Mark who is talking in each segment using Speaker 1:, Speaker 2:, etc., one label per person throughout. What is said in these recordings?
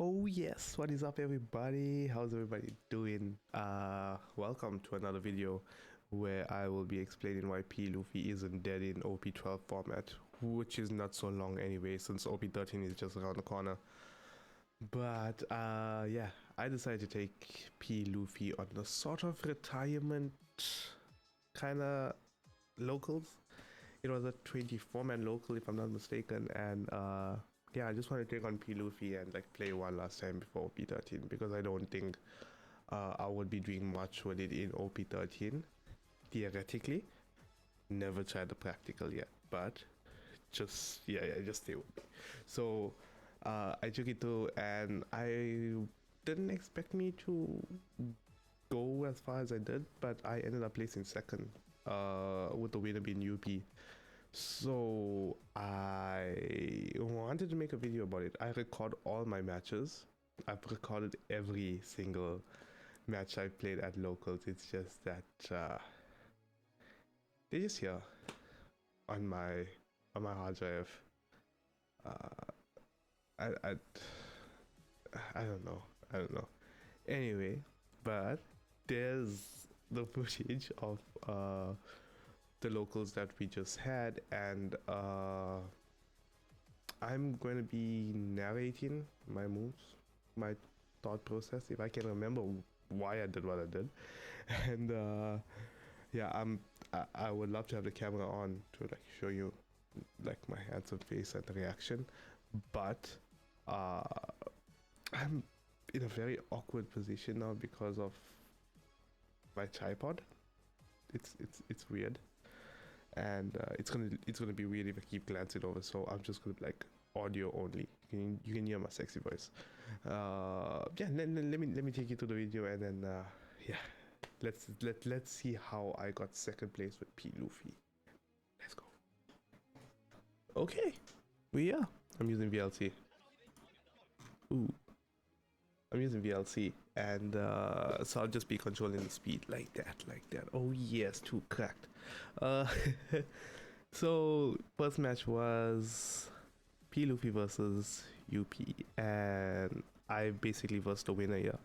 Speaker 1: Oh yes, what is up everybody? How's everybody doing? Welcome to another video where I will be explaining why PLuffy isn't dead in OP12 format, which is not so long anyway since OP13 is just around the corner. But yeah, I decided to take PLuffy on the sort of retirement kinda locals. It was a 24-man local if I'm not mistaken, and yeah, I just want to take on PLuffy and like play one last time before OP13 because I don't think I would be doing much with it in OP13 theoretically. Never tried the practical yet, but just just stay with me. So I took it through, and I didn't expect me to go as far as I did, but I ended up placing second with the winner being UP. So I wanted to make a video about it. I record all my matches. I've recorded every single match I've played at locals. It's just that they're just here on my hard drive. I don't know. Anyway, but there's the footage of the locals that we just had, and I'm going to be narrating my moves, my thought process, if I can remember why I did what I did. And yeah, I would love to have the camera on to like show you like my handsome face and the reaction, but I'm in a very awkward position now because of my tripod. It's weird, and it's gonna be weird if I keep glancing over, so I'm just gonna be like audio only. You can hear my sexy voice. Yeah, let me take you to the video, and then yeah, let's see how I got second place with PLuffy. Let's go. Okay, I'm using VLC. Ooh, I'm using VLC, and so I'll just be controlling the speed like that. Oh yes, too cracked. So first match was PLuffy versus UP, and I basically was the winner here.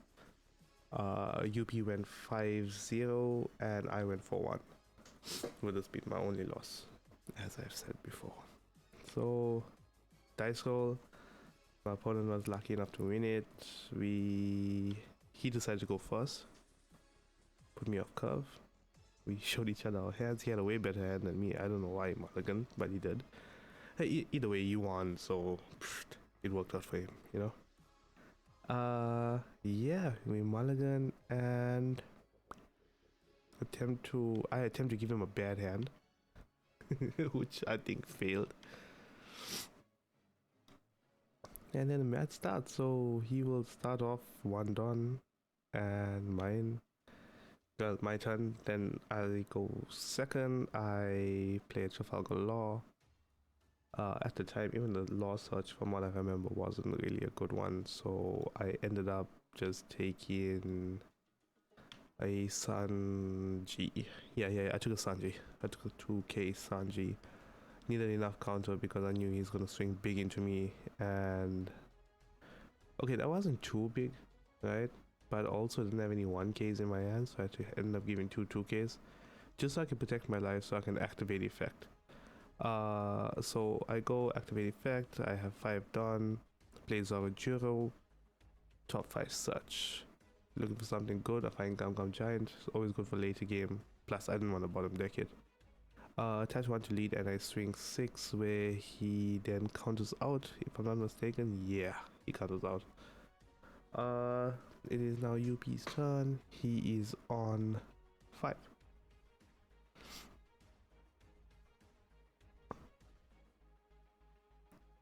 Speaker 1: UP went 5-0 and I went 4-1. With this being my only loss, as I've said before. So dice roll. My opponent was lucky enough to win it. He decided to go first, put me off curve. We showed each other our hands. He had a way better hand than me. I don't know why, mulligan, but he did. Hey, either way, you won, so it worked out for him, you know. Yeah, we mulligan and attempt to give him a bad hand, which I think failed. And then the match starts, so he will start off one done, and my turn. Then I go second. I play Trafalgar Law. At the time, even the Law search, from what I remember, wasn't really a good one, so I ended up just taking a Sanji. Yeah, I took a Sanji. I took a 2k Sanji. Needed enough counter because I knew he's gonna swing big into me, and okay, that wasn't too big, right? But also didn't have any 1ks in my hand, so I had to end up giving 2 2ks just so I can protect my life, so I can activate effect. So I go activate effect. I have 5 done. Play Zorojuro. Top 5 search. Looking for something good. I find Gum Giant. It's always good for later game. Plus, I didn't want to bottom deck it. Attach 1 to lead, and I swing 6, where he then counters out, if I'm not mistaken. Yeah, he counters out. It is now UP's turn. He is on 5.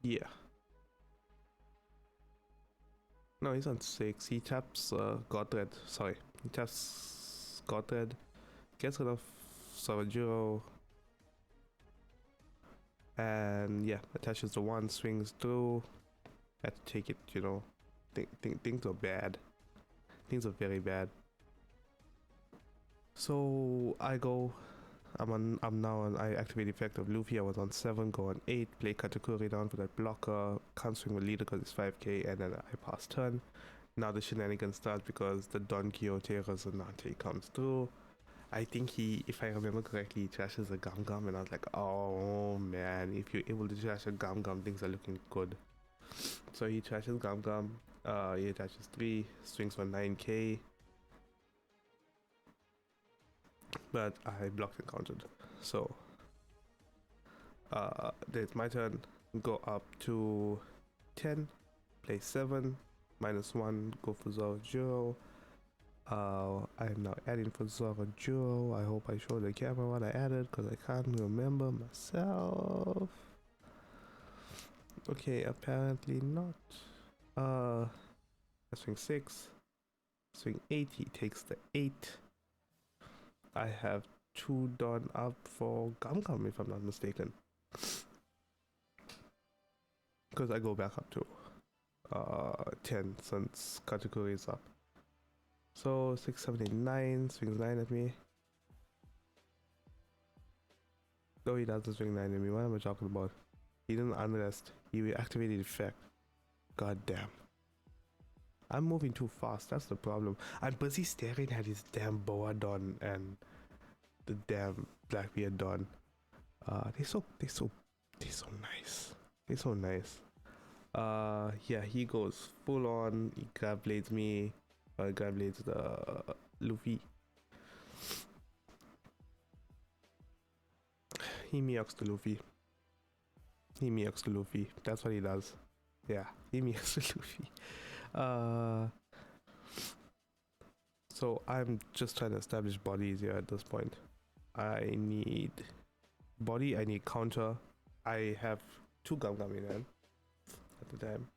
Speaker 1: Yeah. No, he's on 6. He taps Godred. Sorry. He taps Godred. Gets rid of Savajiro. And yeah, attaches the 1, swings through. Had to take it, you know. Things are bad. Things are very bad. So I go I'm now on, I activate effect of Luffy. I was on 7, go on 8, play Katakuri down for that blocker, can't swing with leader because it's 5k, and then I pass turn. Now the shenanigans start because the Don Quixote Resonante comes through. I think he, if I remember correctly, he trashes a Gum Gum, and I was like, oh man, if you're able to trash a Gum Gum, things are looking good. So he trashes Gum Gum, he attaches 3, swings for 9k, but I blocked and countered. So it's my turn, go up to 10, play 7, -1, go for Zoro Juro. I am now adding for Zoro Juro. I hope I show the camera what I added because I can't remember myself. Okay, apparently not. I swing 6, swing 8, he takes the 8. I have 2 done up for Gum Gum if I'm not mistaken. Because I go back up to 10 since Katakuri is up. So 6, 7, 8, 9, swings 9 at me. No, he doesn't swing 9 at me. What am I talking about? He didn't unrest. He reactivated effect. God damn. I'm moving too fast. That's the problem. I'm busy staring at his damn Boa Don and the damn Blackbeard Don. They're so nice. They're so nice. Yeah, he goes full on. He grab blades me. Grab blades the Luffy. He Miyaks the Luffy. He Miyaks the Luffy. That's what he does. Yeah, he Miyaks the Luffy. So I'm just trying to establish bodies here at this point. I need body, I need counter. I have 2 Gum Gum in hand at the time.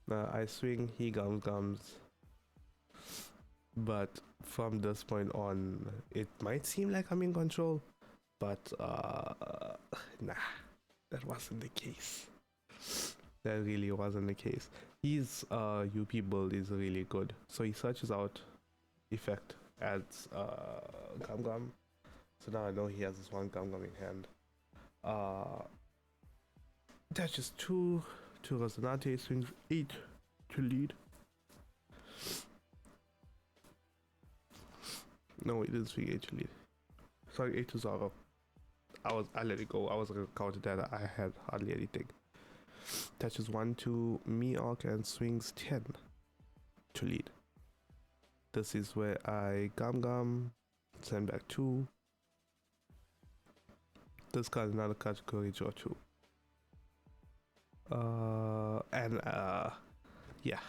Speaker 1: I swing, he gums. But from this point on, it might seem like I'm in control, but nah, that wasn't the case. That really wasn't the case. His UP build is really good. So he searches out effect, adds Gum Gum. So now I know he has this 1 Gum Gum in hand. That's just 2 Resonante, swings 8 to lead. No, it didn't swing 8 to lead. Sorry, 8 to Zoro. I let it go. I was gonna counter that. I had hardly anything. Touches 1 to Mihawk and swings 10 to lead. This is where I Gum, send back 2. This card is another category draw 2. Yeah.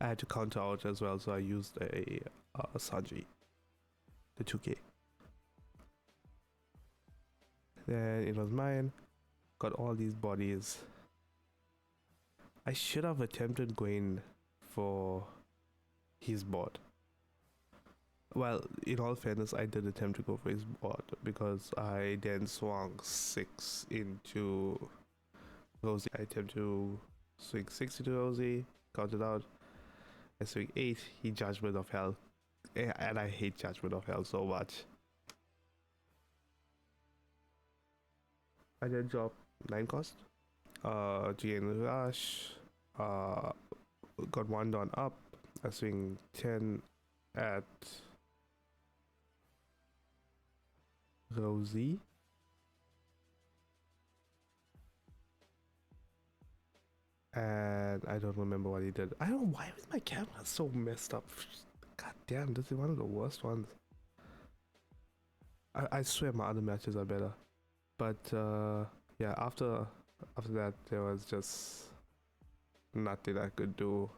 Speaker 1: I had to counter out as well, so I used a Sanji, the 2k. Then it was mine. Got all these bodies. I should have attempted going for his board. Well, in all fairness, I did attempt to go for his board because I then swung 6 into Rosie. I attempt to swing 6 into Rosie, counted out. I swing 8, he Judgment of Hell. And I hate Judgment of Hell so much. I then drop 9 cost. Gain Rush. Got 1 done up. I swing 10 at Rosie. And I don't remember what he did. I don't know why is my camera so messed up. God damn, this is one of the worst ones. I swear my other matches are better. But yeah, after that there was just nothing I could do.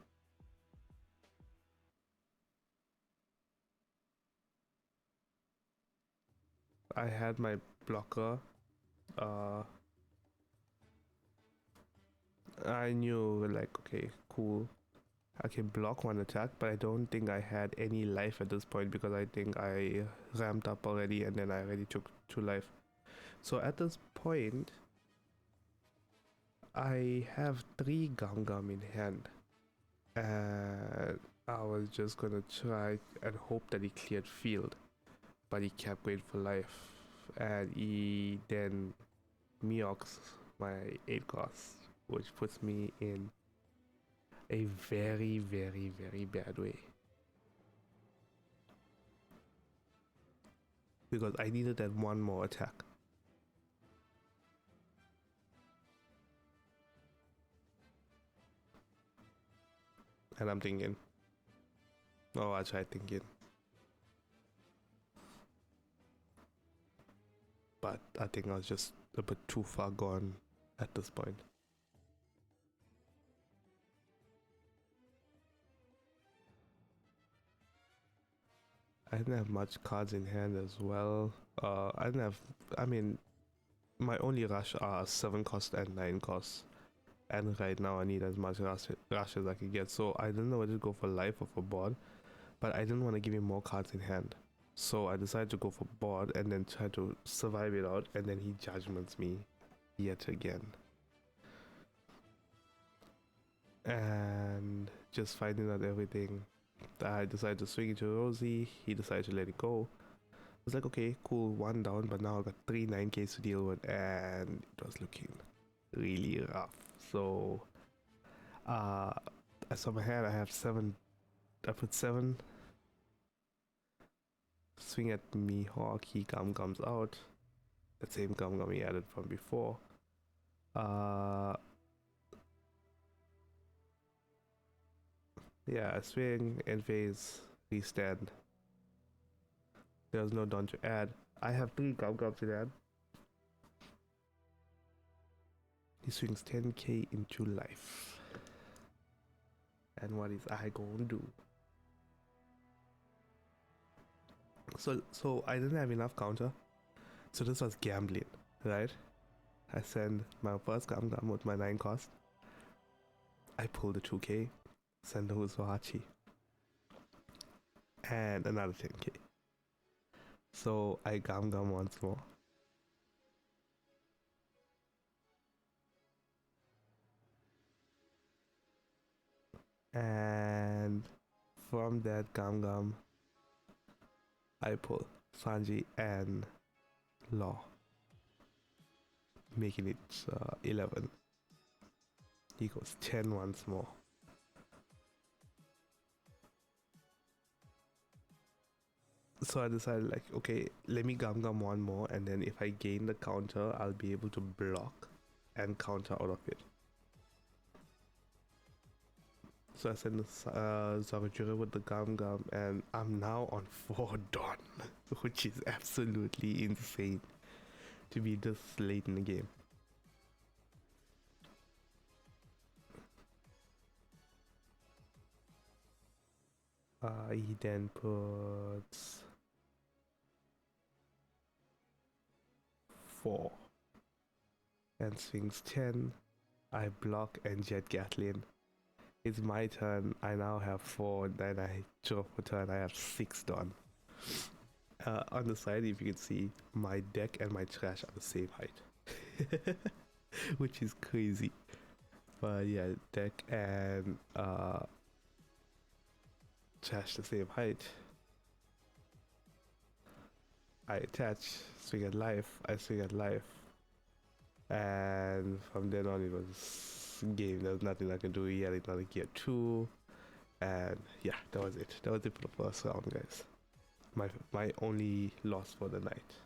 Speaker 1: I had my blocker. I knew like, okay, cool, I can block 1 attack, but I don't think I had any life at this point because I think I ramped up already and then I already took 2 life. So at this point I have 3 Gum Gum in hand and I was just gonna try and hope that he cleared field, but he kept going for life, and he then Meox my 8 cost, which puts me in a very bad way, because I needed that one more attack. And I'm thinking, oh, I tried thinking, but I think I was just a bit too far gone at this point. I didn't have much cards in hand as well. I didn't have, I mean, my only rush are 7 cost and 9 cost. And right now I need as much rush as I can get. So I didn't know whether to go for life or for board. But I didn't want to give him more cards in hand. So I decided to go for board and then try to survive it out. And then he judgments me yet again. And just finding out everything. I decided to swing it to Rosie. He decided to let it go. I was like, okay, cool, 1 down. But now I got 3 9Ks to deal with. And it was looking really rough. So I saw my hand. I have 7. I put 7. Swing at me Hawk. He comes out. The same gum he added from before. Yeah, I swing, end phase, restand. There's no done to add. I have 3 gums in hand. He swings 10k into life. And what is I gonna do? So I didn't have enough counter. So this was gambling, right? I send my first gum with my 9 cost. I pull the 2k, send the Uzuhachi. And another 10k. So I gum once more. And from that gum I pull Sanji and Law, making it 11. He goes 10 once more. So I decided, like, okay, let me gum 1 more, and then if I gain the counter, I'll be able to block and counter out of it. So I sent Zarujura with the gum, and I'm now on 4 done, which is absolutely insane to be this late in the game. He then puts 4 and swings 10. I block and jet Gatlin. It's my turn. I now have 4. Then I draw for turn. I have 6 done. On the side, if you can see, my deck and my trash are the same height, which is crazy. But yeah, deck and trash the same height. I attach, swing at life. I swing at life, and from then on it was game. There was nothing I can do. He had another gear 2, and yeah, that was it. That was it for the first round, guys. My only loss for the night.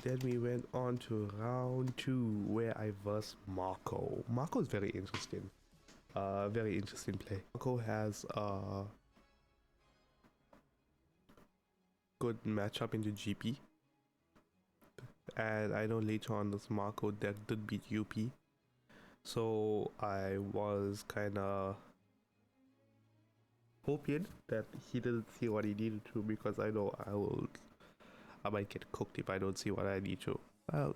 Speaker 1: Then we went on to round 2, where I versed Marco. Marco is very interesting. Very interesting play. Marco has a good matchup into GP. And I know later on this Marco deck did beat UP. So I was kinda hoping that he didn't see what he needed to, because I know I might get cooked if I don't see what I need to.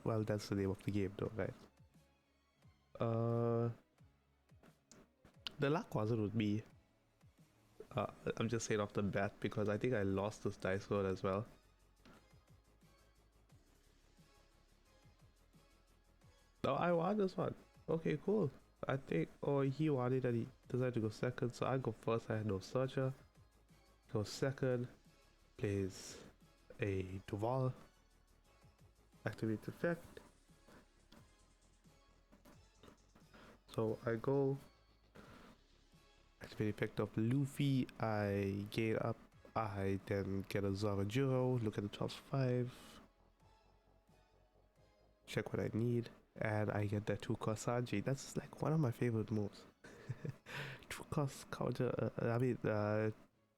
Speaker 1: Well, that's the name of the game though, right? The luck wasn't with me. I'm just saying off the bat, because I think I lost this dice roll as well. No, I won this one. Okay, cool. I think, he won it and he decided to go second, so I go first. I had no searcher. Go second, plays a Duval, activate effect. So I go activate effect of Luffy, I gain up, I then get a Zoro Juro, look at the top 5, check what I need, and I get that 2-cost Sanji. That's like one of my favorite moves. 2-cost counter,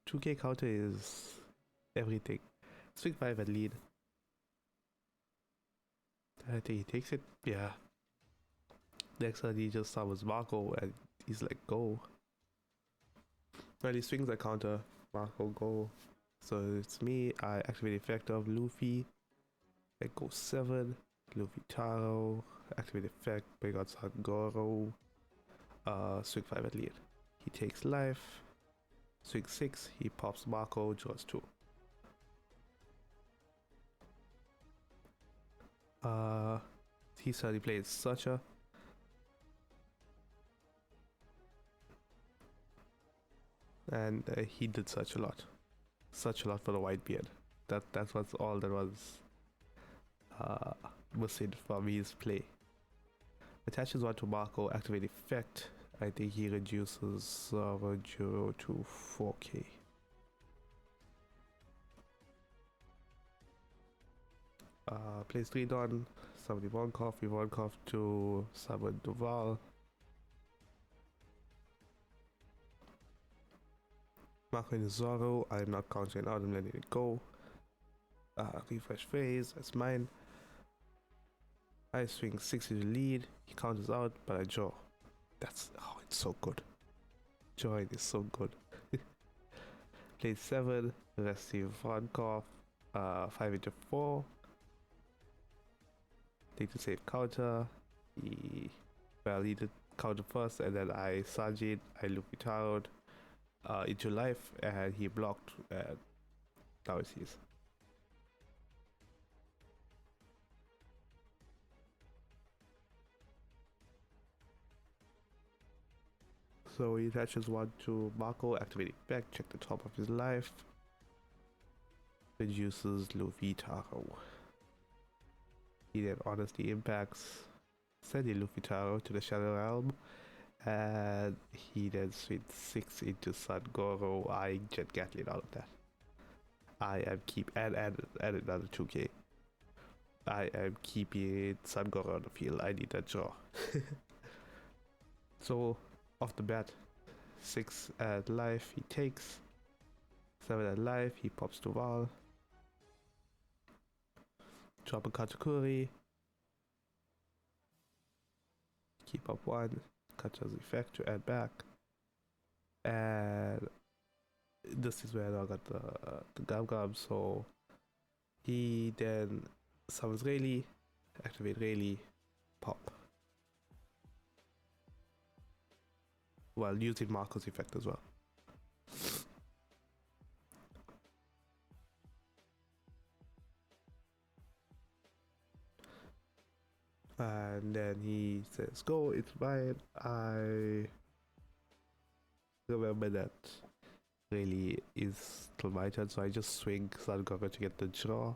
Speaker 1: 2k counter is everything. Swing 5 at lead. I think he takes it. Yeah. Next one he just summons Marco and he's like, go. Well, he swings a counter. Marco, go. So it's me. I activate effect of Luffy. I go 7. Luffy Taro. Activate effect. Bring out Sangoro. Swing 5 at lead. He takes life. Swing 6. He pops Marco. Draws 2. He suddenly plays Sucha. And he did such a lot for the white beard. That's what's all that was missing from his play. Attaches one to Marco, activate effect. I think he reduces Juro to 4k. Plays 3 Don, summon Ivankov to summon Duval. Marco in Zoro, I'm not countering out, I'm letting it go. Refresh phase, that's mine. I swing 6 to the lead, he counters out, but I draw. That's, oh, it's so good. Drawing is so good. Play 7, rest Ivankov, 5 into 4. Take the save counter. He did counter first, and then I Sanjit, I Luffy Taroed into life, and he blocked, and now it's his. So he attaches one to Marco, activating back, check the top of his life. Reduces Luffy Taro. He then honestly impacts, sending Luffy Taro to the Shadow Realm, and he then swings 6 into Sangoro. I Jet Gatlin out of that. I am add another 2k. I am keeping Sangoro on the field. I need that draw. So off the bat, 6 at life he takes, 7 at life he pops to Val. Drop a Katakuri. Keep up 1. Kacha's effect to add back. And this is where I got the Gum, so he then summons Rayleigh, activate Rayleigh, pop. While using Marco's effect as well. And then he says, go, it's mine. I remember that Rayleigh is still my turn, so I just swing Sangoro to get the draw.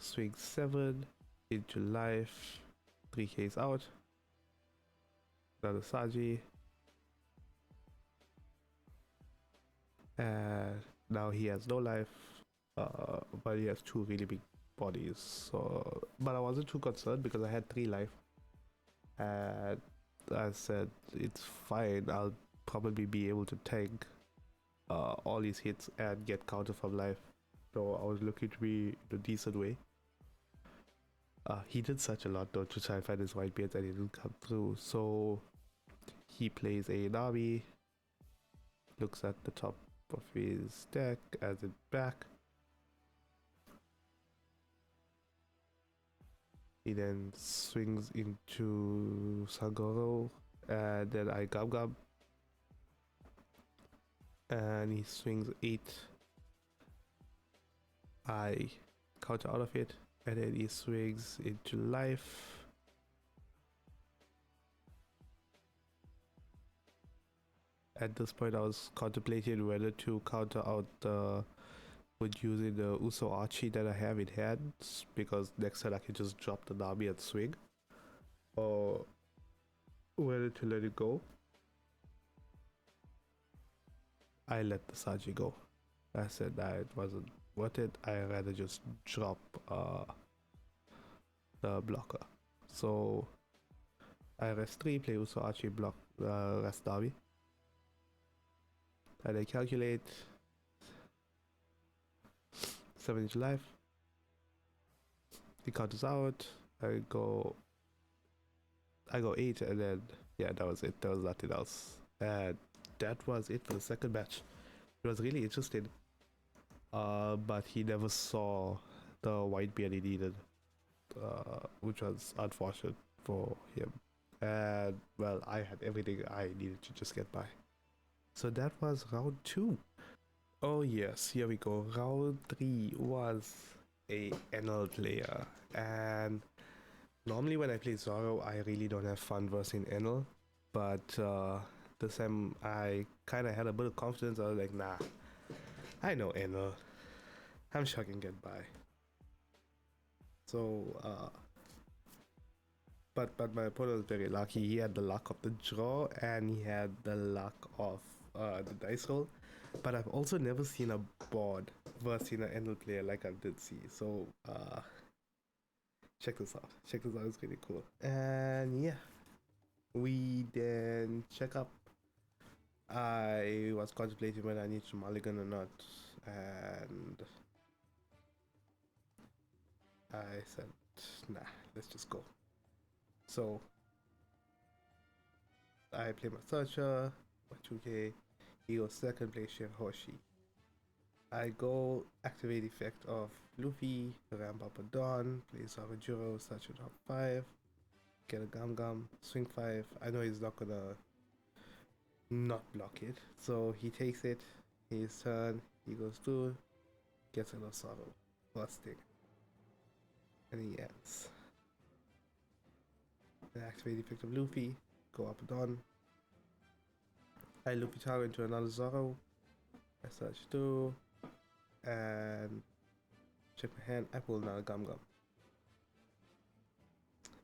Speaker 1: Swing 7 into life, 3k's out. Another Sanji. And now he has no life, but he has 2 really big bodies. So, but I wasn't too concerned because I had 3 life. And I said, it's fine, I'll probably be able to tank all his hits and get counter from life. So I was looking to be in a decent way. He did such a lot though to try and find his white beards and he didn't come through. So he plays a Nami, looks at the top of his deck, adds it back. He then swings into Sangoro, and then I Gum, and he swings 8. I counter out of it, and then he swings into life. At this point, I was contemplating whether to counter out with using the Uso Archie that I have in hands, because next turn I can just drop the Nami and swing, or whether to let it go. I let the Saji go. I said that it wasn't worth it. I rather just drop the blocker. So I rest 3, play Uso Archie, block rest Nami. And I calculate 7 life. He counters out. I go 8, and then yeah, that was it. There was nothing else. And that was it for the second match. It was really interesting. But he never saw the white beard he needed, which was unfortunate for him. And well, I had everything I needed to just get by. So that was round 2. Oh yes, here we go. Round 3 was a Enel player, and normally when I play Zoro, I really don't have fun versing Enel, but this time I kind of had a bit of confidence. I was like, nah, I know Enel. I'm sure I can get by. So, but my opponent was very lucky. He had the luck of the draw, and he had the luck of the dice roll. But I've also never seen a board versing an Enel player like I did see. So, check this out. Check this out. It's really cool. And yeah, we then check up. I was contemplating whether I need to mulligan or not, and I said, nah, let's just go. So I play my Searcher, my 2K, he goes second, play Shirahoshi. I go activate effect of Luffy, ramp up a Dawn, play Savajuro, Searcher top 5, get a Gum Gum, swing 5. I know he's not gonna not block it, so he takes it, his turn, he goes through, gets another Sorrow, busting, and he ends. Then activate effect of Luffy, go up and on. I Luffy Taro into another Zoro, I search 2, and check my hand, I pull another Gum Gum.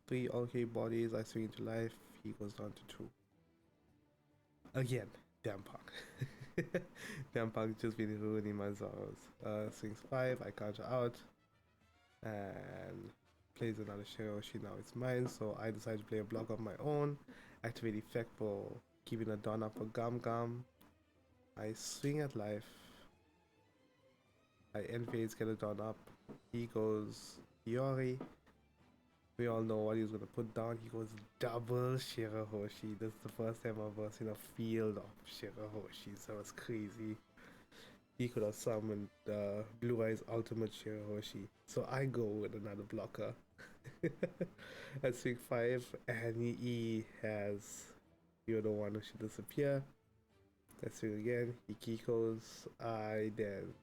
Speaker 1: 3 OK bodies, I swing into life, he goes down to 2. Again, damn Punk. Damn Punk just been ruining my Zoros. Swings 5, I counter out, and plays another Shirahoshi, now it's mine, so I decide to play a block of my own, activate effect for keeping a Dawn up for Gum Gum. I swing at life, I end phase, get a Dawn up, he goes Yori. We all know what he's gonna put down. He goes double Shirahoshi. This is the first time I've ever seen a field of Shirahoshis. That was crazy. He could have summoned Blue Eyes Ultimate Shirahoshi. So I go with another blocker. At swing 5, and he has You're the One Who Should Disappear. Let's swing again. He Kikos. I then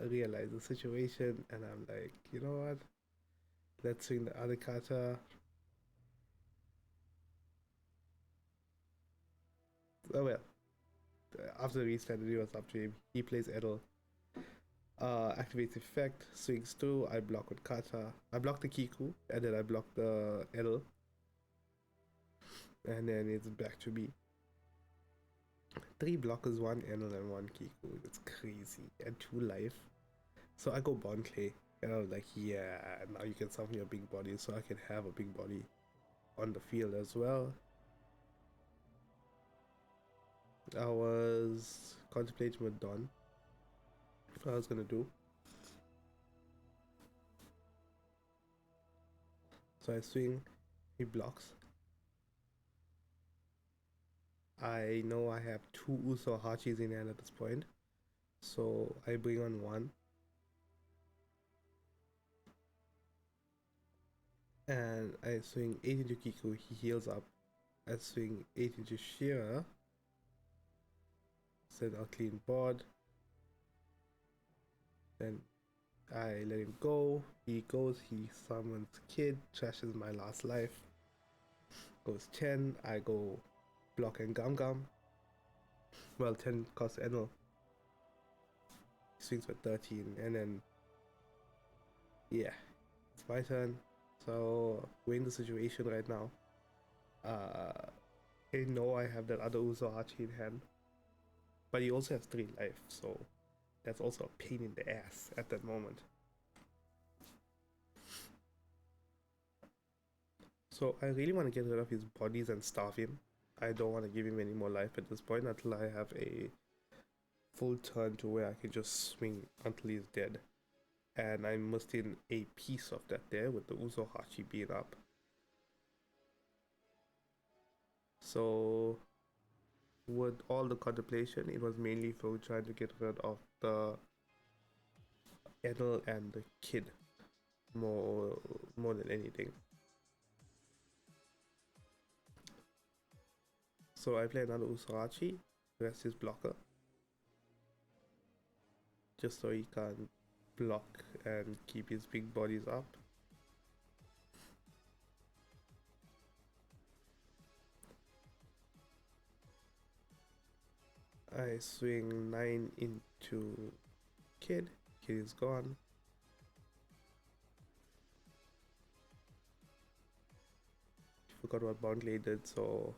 Speaker 1: realize the situation, and I'm like, you know what? Let's swing the other kata. Oh well. After the restart, it was up to him. He plays Enel. Activates effect, swings through, I block with kata. I block the Kiku, and then I block the Enel. And then it's back to me. 3 blockers, 1 Enel and 1 Kiku. It's crazy. And 2 life. So I go Bond Clay. And I was like, yeah, now you can summon your big body, so I can have a big body on the field as well. I was contemplating with Dawn what I was gonna do. So I swing, he blocks. I know I have 2 Uso Hachis in hand at this point, so I bring on 1. And I swing 8 into Kiku, he heals up. I swing 8 into Shira. Send a clean board. Then I let him go. He goes, he summons Kid, trashes my last life. Goes 10, I go block and Gum Gum. Well, 10 cost Enel. Swings for 13, and then yeah, it's my turn. So we're in the situation right now. I know I have that other Uso Archie in hand, but he also has 3 life, so that's also a pain in the ass at that moment. So I really want to get rid of his bodies and starve him. I don't want to give him any more life at this point until I have a full turn to where I can just swing until he's dead. And I'm missing a piece of that there with the Uso Hachi being up. So with all the contemplation, it was mainly for trying to get rid of the Enel and the kid more than anything. So I play another Usurachi, rest his blocker, just so he can block and keep his big bodies up. I swing 9 into Kid. Kid is gone. Forgot what Bontley did, so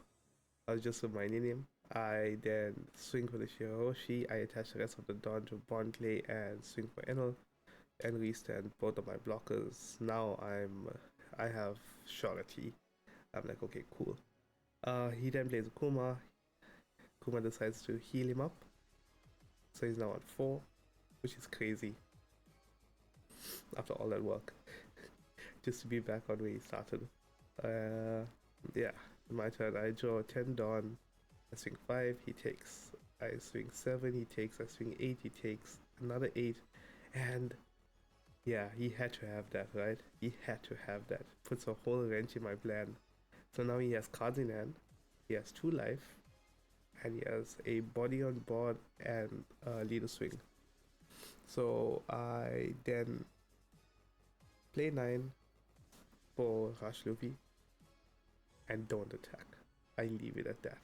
Speaker 1: I was just reminding him. I then swing for the Shiroshi. I attach the rest of the Dawn to Bontley and swing for Enel and restand both of my blockers. Now I have surety. I'm like, okay, cool. He then plays Kuma. Kuma decides to heal him up, so he's now on 4, which is crazy after all that work just to be back on where he started. Yeah, my turn. I draw 10 Dawn, I swing 5, he takes. I swing 7, he takes. I swing 8, he takes. Another 8, and yeah, he had to have that, right? He had to have that. Puts a whole wrench in my plan. So now he has cards in hand, he has 2 life, and he has a body on board and leader swing. So I then play 9 for Rush Luffy and don't attack. I leave it at that.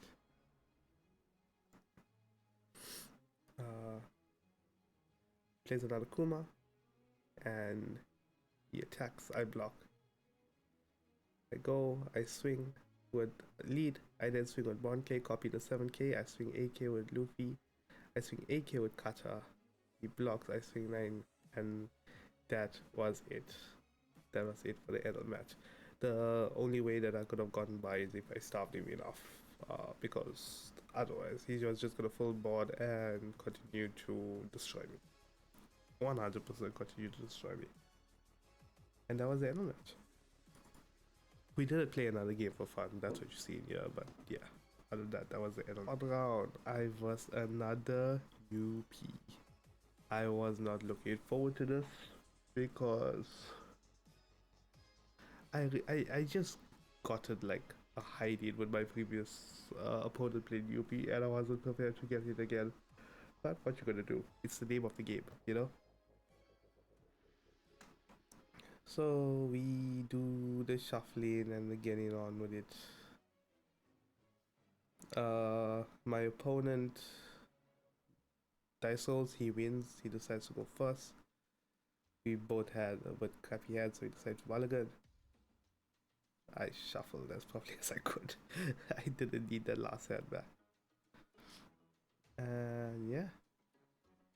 Speaker 1: Plays another Kuma and he attacks. I block. I go, I swing with lead. I then swing with 1k, copy the 7k. I swing 8k with Luffy. I swing 8k with Kata. He blocks. I swing 9, and that was it. That was it for the end of the match. The only way that I could have gotten by is if I starved him enough, because otherwise he was just gonna full board and continue to destroy me. 100% continue to destroy me. And that was the end of the match. We did play another game for fun, that's what you see in here, but yeah, other than that, that was the end of the round. I was another UP. I was not looking forward to this because I just got it like a high lead with my previous opponent playing UP, and I wasn't prepared to get it again. But what you gonna do? It's the name of the game, you know? So we do the shuffling and the getting on with it. My opponent dice rolls, he wins, he decides to go first. We both had a bit crappy hands, so we decided to mulligan. I shuffled as properly as I could. I didn't need that last hand back. And yeah,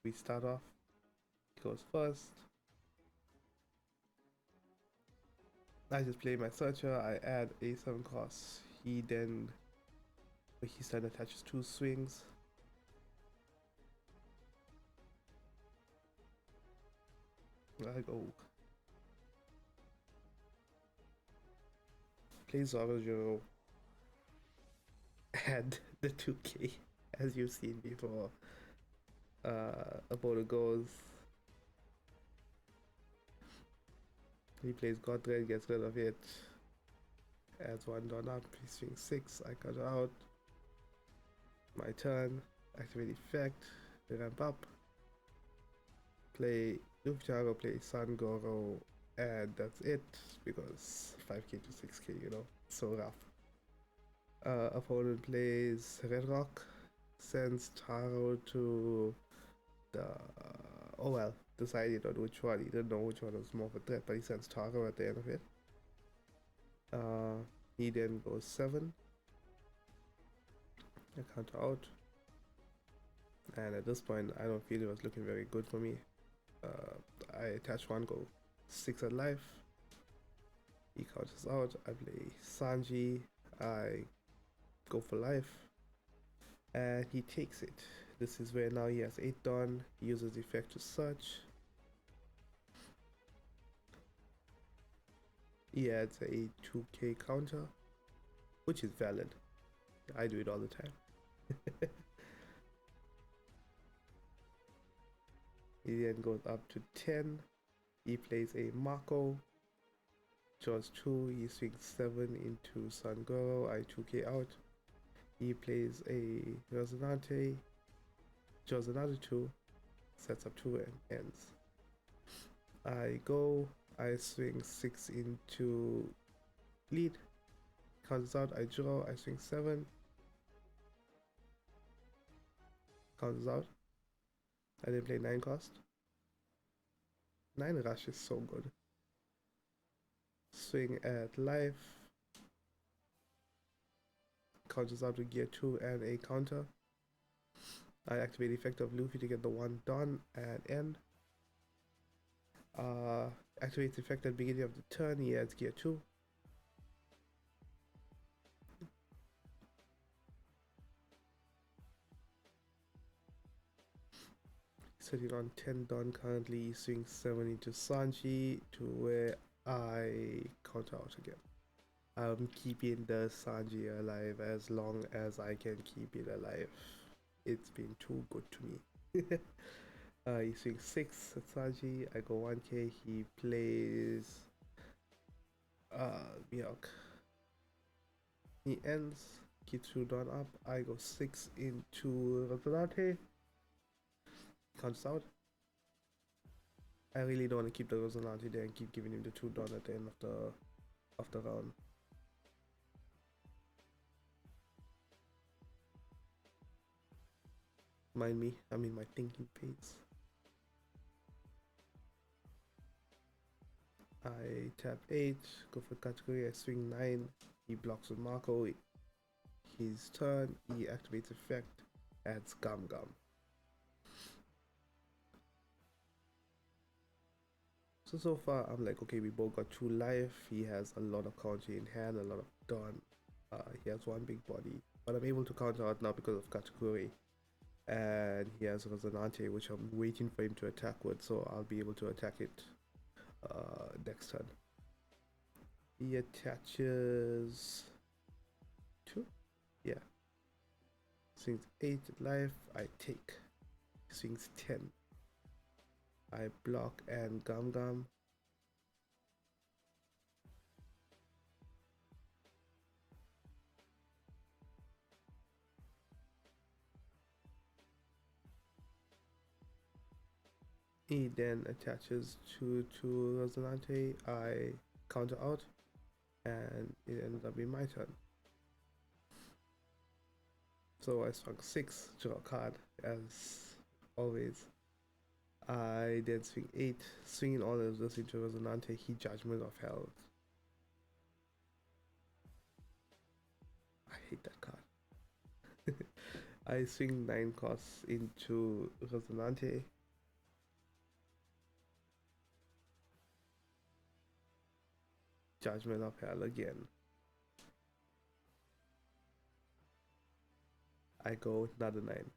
Speaker 1: we start off. He goes first. I just play my searcher. I add a 7 cost. He then, his turn attaches 2 swings. I go. Play Zoro, add the 2k as you've seen before. Opponent goes. He plays Godred, gets rid of it. Adds 1 Dawn up, he swings 6, I cut out. My turn, activate effect, ramp up. Play Luftjago, play Sun Goro, and that's it, because 5k to 6k, you know, so rough. Opponent plays Red Rock, sends Taro to the oh well, decided on which one. He didn't know which one was more of a threat, but he sends Taro at the end of it. He then goes 7. I counter out, and at this point I don't feel it was looking very good for me. I attach 1, go 6 at life. He counters out. I play Sanji. I go for life, and he takes it. This is where now he has 8 done. He uses effect to search. He adds a 2k counter, which is valid. I do it all the time. He then goes up to 10. He plays a Marco. Draws 2. He swings 7 into Sangoro. I 2k out. He plays a Resonante. Draws another 2. Sets up 2 and ends. I go. I swing 6 into lead. Counters out. I draw. I swing 7. Counters out. I then play 9 cost. 9 rush is so good. Swing at life. Counters out with gear 2 and a counter. I activate the effect of Luffy to get the 1 done and end. Activates the effect at the beginning of the turn. He adds gear 2. Sitting on 10 done currently. Swing 7 into Sanji to where I counter out again. I'm keeping the Sanji alive as long as I can keep it alive. It's been too good to me. He swings 6 at Sanji. I go 1k. He plays Mihawk. He ends. Kitsu done up. I go 6 into Rosanate. Counts out. I really don't want to keep the Rosanate there and keep giving him the 2 done at the end of the round. Mind me, I'm in my thinking phase. I tap 8, go for category, I swing 9, he blocks with Marco. His turn, he activates effect, adds Gum Gum. So far I'm like, okay, we both got 2 life, he has a lot of counter in hand, a lot of done. He has 1 big body, but I'm able to counter out now because of category. And he has Resonante, which I'm waiting for him to attack with, so I'll be able to attack it next turn. He attaches 2, yeah. Swings 8 life, I take. Swings 10. I block and Gum Gum. He then attaches 2 to Resonante. I counter out, and it ends up being my turn. So I swung 6, draw a card as always. I then swing 8, swinging all of this into Resonante. He Judgment of Hell. I hate that card. I swing 9 costs into Resonante. Judgment of Hell again. I go with another 9.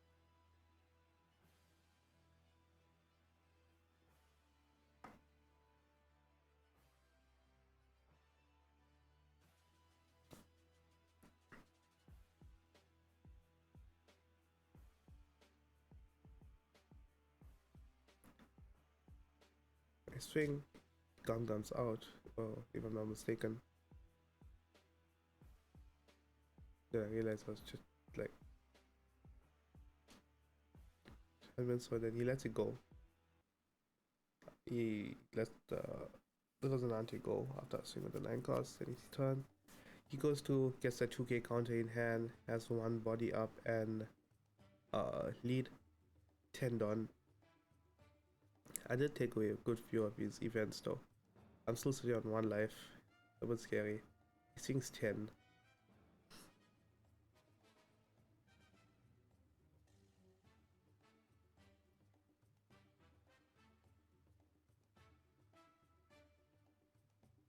Speaker 1: I swing, Gum Gum's out, if I'm not mistaken. Then I realized I was just like, so then he lets it go. He lets the Resonante go after I swing with the 9 cost, then his turn. he goes to, gets a 2k counter in hand, has one body up and lead 10 done. I did take away a good few of his events though. I'm still sitting on 1 life. A bit scary. He swings 10.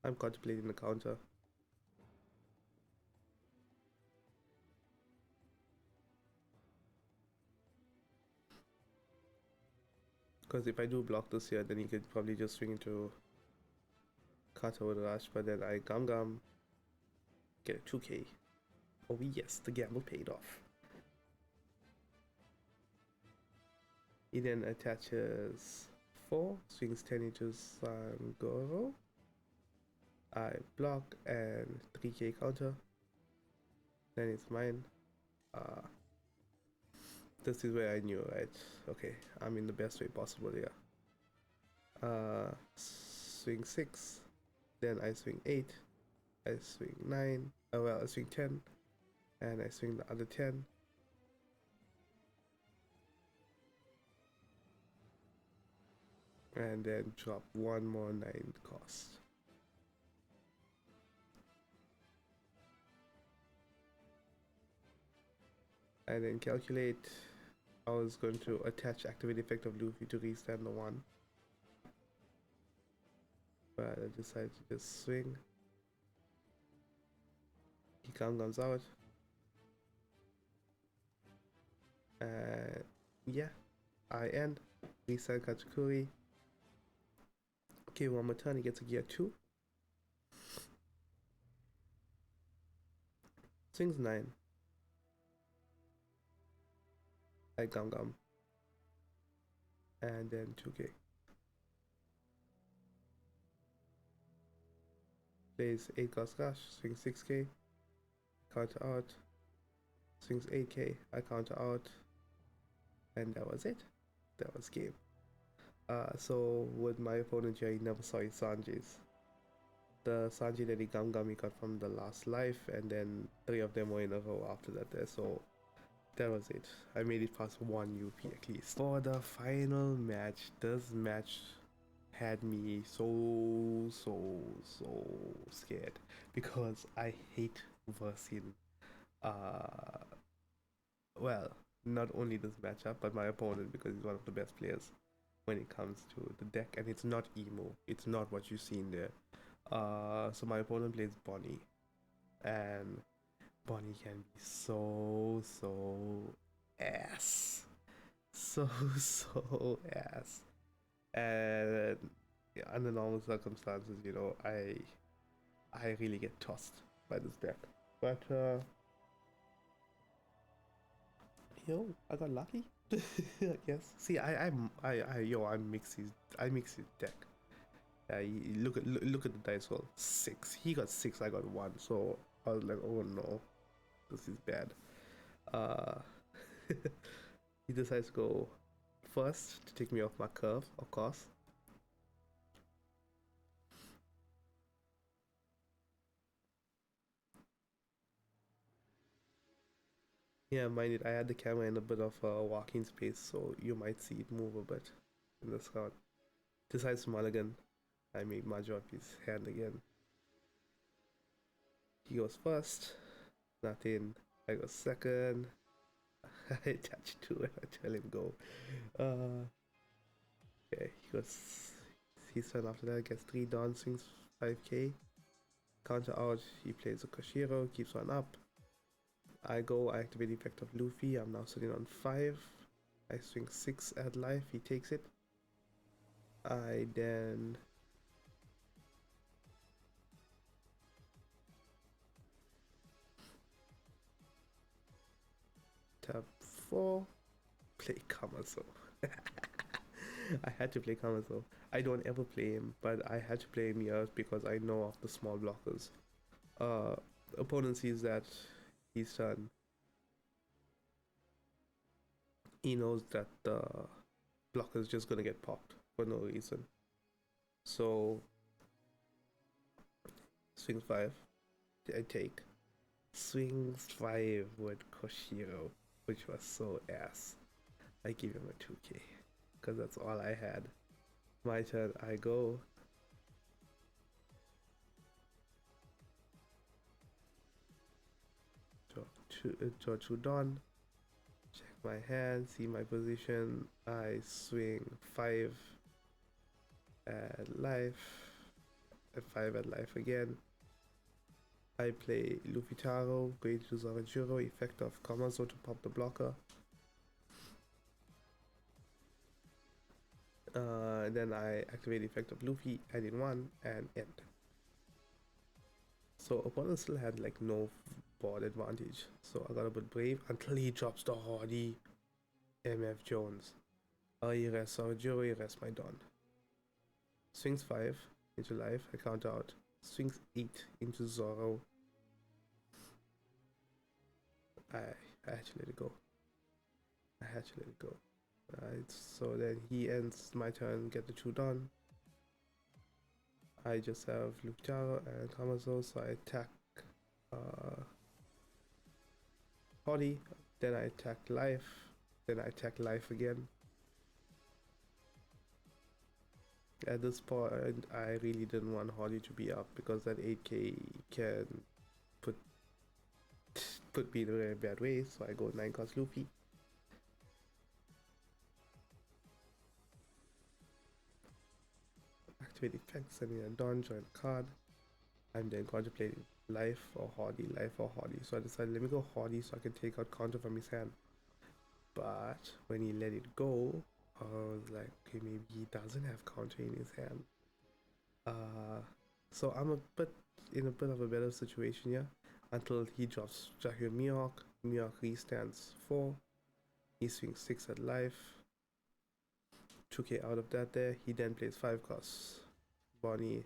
Speaker 1: I'm contemplating the counter. Because if I do block this here, then he could probably just swing into cut over the rush, but then I gum get a 2k. Oh yes, the gamble paid off. He then attaches 4, swings 10 into Sangoro. I block and 3k counter. Then it's mine. This is where I knew, right? Okay, I'm in the best way possible here. Swing 6, then I swing 8, I swing 9, well, I swing 10, and I swing the other 10. And then drop one more 9 cost. And then calculate. I was going to attach activate effect of Luffy to restand the 1. But I decided to just swing. He comes out. And yeah, I end. Restand Katakuri. Okay, one more turn, he gets a gear 2. Swings 9. I gum. And then 2k. Plays 8 cost rush, swings 6k. Counter out. Swings 8k. I counter out. And that was it. That was game. So with my opponent here, he never saw his Sanjis. The Sanji that he gum he got from the last life, and then 3 of them were in a row after that there, so that was it. I made it past 1 UP at least. For the final match, this match had me so scared because I hate versing well, not only this matchup but my opponent, because he's one of the best players when it comes to the deck, and it's not emo, it's not what you see in there. So my opponent plays Bonney, and Bonney can be so ass, so ass, and under normal circumstances, you know, I really get tossed by this deck, but yo, I got lucky. I guess. See, I mix his deck. Look at the dice roll. 6. He got 6. I got 1. So I was like, oh no, this is bad. He decides to go first to take me off my curve, of course. Yeah, mind it, I had the camera in a bit of a walking space, so you might see it move a bit in the scout. Decides to mulligan. I make Majo up his hand again. He goes first. Nothing. I go second. I attach 2 and I tell him go. Okay, he goes his turn after that, gets 3 down, swings 5k. Counter out, he plays a Koshiro, keeps 1 up. I go, I activate the effect of Luffy. I'm now sitting on 5. I swing 6 at life, he takes it. I then tap 4, play Kamazo. I had to play Kamazo. I don't ever play him, but I had to play him here because I know of the small blockers. Opponent sees that his turn. He knows that the blocker is just gonna get popped for no reason. So swing 5. I take. swings 5 with Koshiro, which was so ass. I give him a 2k because that's all I had. My turn, I go. Draw 2 Dawn. Check my hand, see my position. I swing 5 at life, and 5 at life again. I play Luffy Taro, go into Zorajiro, effect of Komazo to pop the blocker. Then I activate the effect of Luffy, add in 1, and end. So opponent still had like no board advantage. So I gotta put Brave until he drops the hardy MF Jones. He rests Zorajiro, he rests my Dawn. Swings 5 into life, I count out. Swings 8 into Zoro. I had to let it go. Alright, so then he ends my turn, get the 2 done. I just have Luftaro and Kamazo, so I attack Body, then I attack life, then I attack life again. At this point, I really didn't want Hardy to be up because that 8k can put me in a very bad way, so I go 9 cost Luffy. Activate effects, sending a Dawn, join a card. I'm then contemplating life or Hardy. So I decided let me go Hardy so I can take out counter from his hand. But when he let it go, I was like, okay, maybe he doesn't have counter in his hand. So I'm in a bit of a better situation here until he drops Jackie Mihawk. Mihawk restands 4. He swings 6 at life. 2k out of that there. He then plays 5 costs. Bonney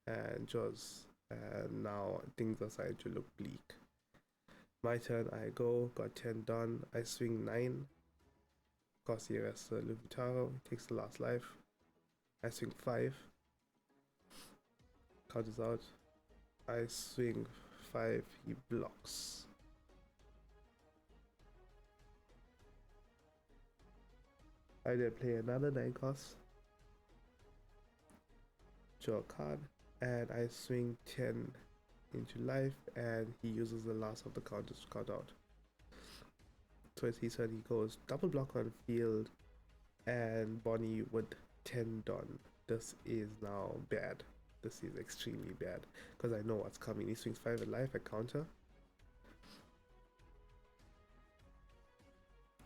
Speaker 1: and Jaws. And now things are starting to look bleak. My turn, I go, got 10 done. I swing 9. Cost he rests Luffy Taro. He takes the last life. I swing 5. Counters out. I swing 5. He blocks. I then play another 9 cost. Draw a card. And I swing 10 into life. And he uses the last of the counters to count out. So as he said, he goes double block on field. And Bonney with 10 done. This is now bad. This is extremely bad because I know what's coming. He swings 5 at life, I counter.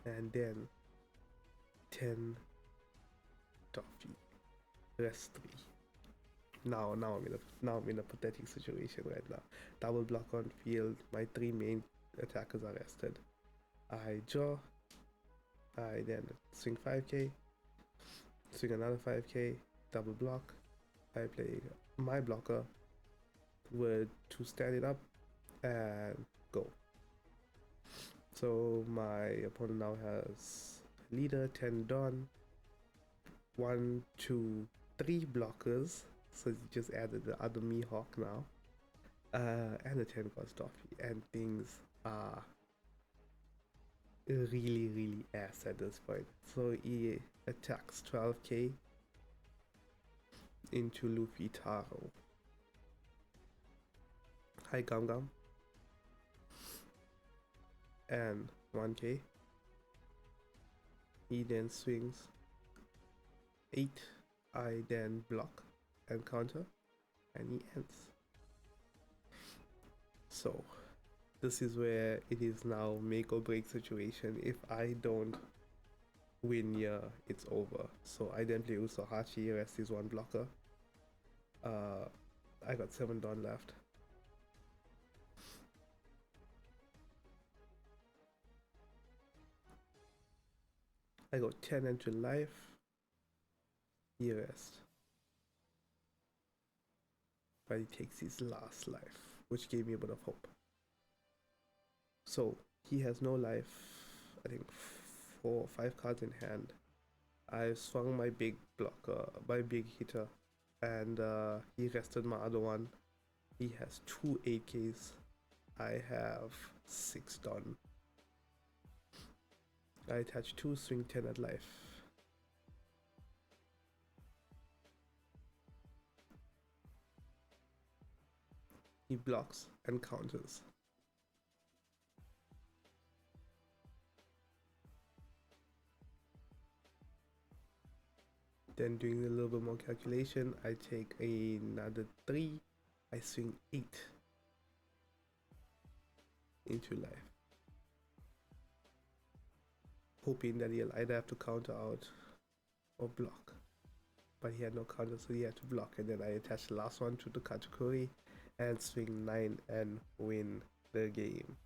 Speaker 1: And then 10 Toffee. Rest 3. Now I'm in a pathetic situation right now. Double block on field. My 3 main attackers are rested. I draw. I then swing 5k. Swing another 5k. Double block. I play my blocker with 2 standing up and go. So my opponent now has leader 10 done, 1, 2, 3 blockers. So he just added the other Mihawk now, and the 10 cost Toffee, and things are really ass at this point. So he attacks 12k into Luffy Taro. Hi Gum Gum. And 1k. He then swings 8. I then block and counter. And he ends. So this is where it is now make or break situation. If I don't win here, it's over. So I then play Usohachi, rest is 1 blocker. I got 7 done left. I got 10 into life. He rests. But he takes his last life, which gave me a bit of hope. So he has no life. I think 4 or 5 cards in hand. I swung my big blocker, my big hitter, and he rested my other one. He has 2 8Ks. I have 6 done. I attach 2 swing 10 at life. He blocks and counters. Then doing a little bit more calculation, I take another 3, I swing 8 into life, hoping that he'll either have to counter out or block. But he had no counter, so he had to block, and then I attach the last one to the category and swing 9 and win the game.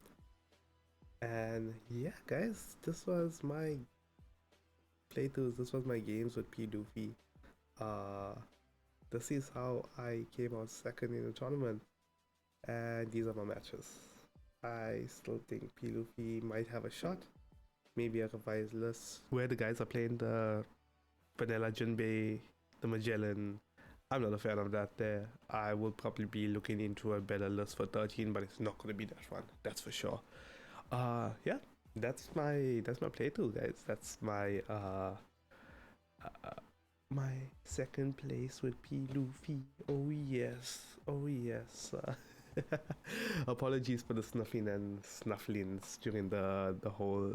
Speaker 1: And yeah guys, this was my playthroughs, this was my games with PLuffy. This is how I came out second in the tournament, and these are my matches. I still think PLuffy might have a shot, maybe a revised list where the guys are playing the Vanilla Jinbei, the Magellan. I'm not a fan of that there. I will probably be looking into a better list for 13, but it's not going to be that one, that's for sure. Yeah, that's my playthrough, guys. That's my my second place with PLuffy. Oh yes, oh yes. Apologies for the snuffling and snufflings during the whole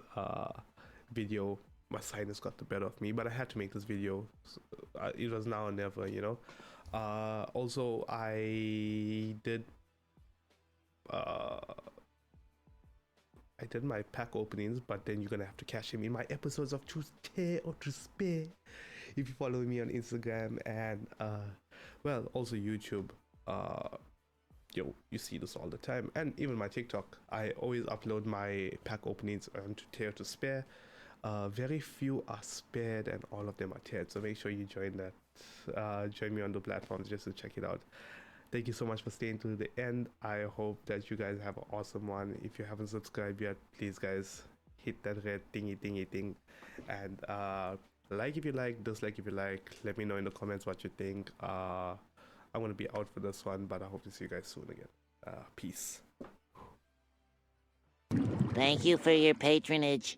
Speaker 1: video. My sinus got the better of me, but I had to make this video. It was now or never, you know. Also, I did my pack openings, but then you're gonna have to cash them in my episodes of To Tear or To Spare if you follow me on Instagram and well, also YouTube. Yo, you see this all the time, and even my TikTok. I always upload my pack openings on To Tear or To Spare. Very few are spared and all of them are teared, so make sure you join that. Join me on the platforms just to check it out. Thank you so much for staying to the end. I hope that you guys have an awesome one. If you haven't subscribed yet, please guys, hit that red thingy thing, and like if you like, dislike if you like. Let me know in the comments what you think. I'm gonna be out for this one, but I hope to see you guys soon again. Peace.
Speaker 2: Thank you for your patronage.